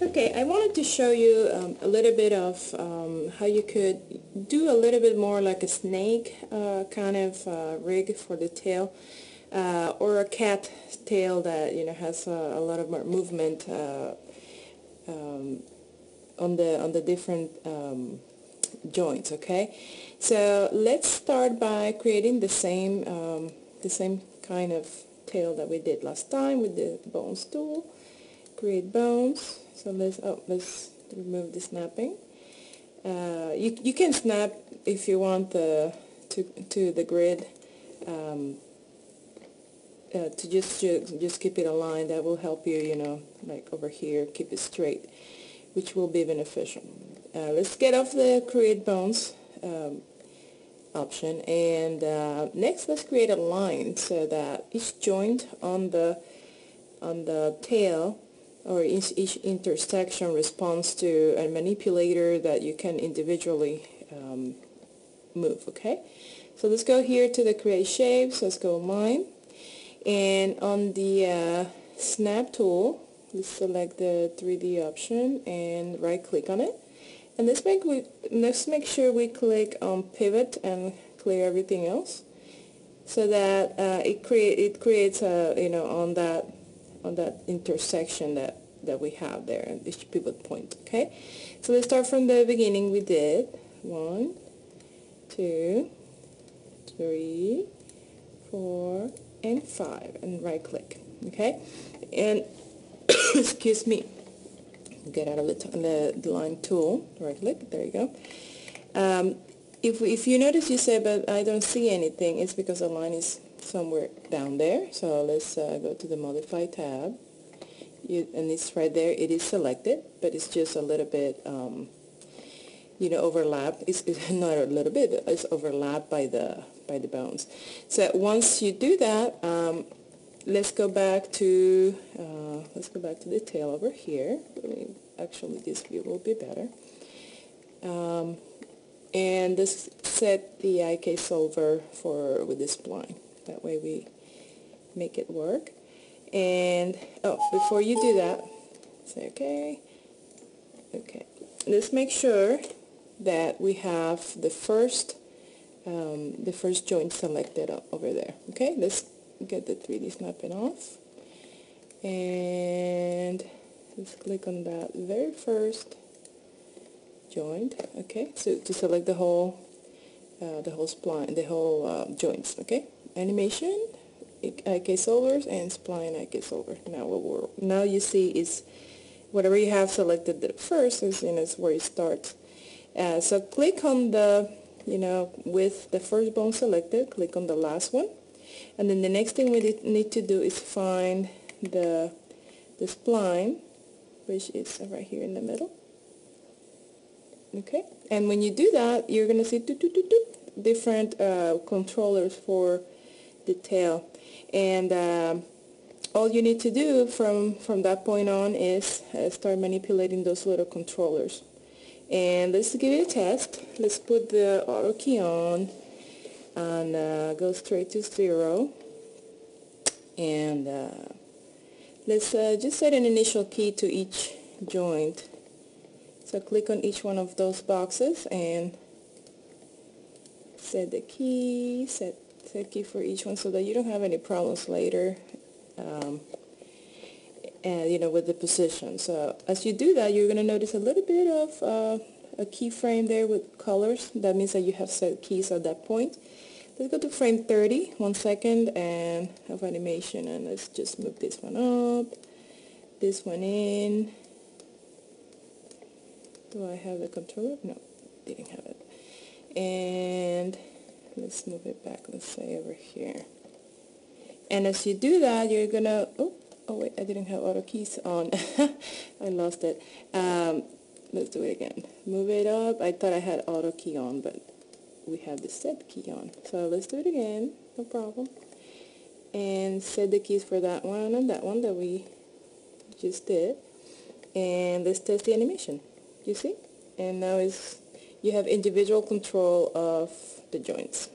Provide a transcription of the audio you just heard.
Okay, I wanted to show you a little bit of how you could do a little bit more like a snake kind of rig for the tail, or a cat tail that has a lot of more movement on the different joints. Okay, so let's start by creating the same kind of tail that we did last time with the bones tool. Create bones. So let's remove the snapping. You can snap if you want to the grid, to just keep it aligned. That will help you, like over here, keep it straight, which will be beneficial. Let's get off the create bones option, and next let's create a line so that each joint on the tail, or each intersection, responds to a manipulator that you can individually move. Okay, so let's go here to the create shapes. Let's go line, and on the snap tool, let's select the 3D option and right click on it, and let's make sure we click on pivot and clear everything else, so that it creates a on that intersection that we have there, and each pivot point. Okay, so let's start from the beginning. We did 1, 2, 3, 4, and 5, and right click. Okay, and excuse me, get out of the line tool, right click, there you go. If you notice, you say, but I don't see anything, it's because the line is somewhere down there. So let's go to the modify tab, and it's right there. It is selected, but it's just a little bit overlapped. It's not a little bit, it's overlapped by the bones. So once you do that, let's go back to the tail over here. Actually, this view will be better. And let's set the IK solver with the spline. That way we make it work. And before you do that, say okay. Let's make sure that we have the first joint selected over there. Okay, let's get the 3D snapping off, and let's click on that very first joint. Okay, so to select the whole spline, the whole joints. Okay, animation, IK solvers, and spline IK solver. Now you see is whatever you have selected at first is where it starts. So click on the with the first bone selected, click on the last one, and then the next thing we need to do is find the spline, which is right here in the middle. Okay, and when you do that, you're gonna see different controllers for the tail, and all you need to do from that point on is start manipulating those little controllers. And let's give it a test. Let's put the auto key on and go straight to 0, and let's just set an initial key to each joint. So click on each one of those boxes and set the key, set key for each one, so that you don't have any problems later with the position. So as you do that, you're going to notice a little bit of a keyframe there with colors. That means that you have set keys at that point. Let's go to frame 30, 1 second, and have animation, and let's just move this one up, this one in. Do I have the controller? No, didn't have it. And let's move it back, let's say over here. And as you do that, you're gonna, oh wait, I didn't have auto keys on. I lost it. Let's do it again. Move it up. I thought I had auto key on, but we have the set key on. So let's do it again, no problem. And set the keys for that one and that one that we just did. And let's test the animation. You see? And now you have individual control of the joints.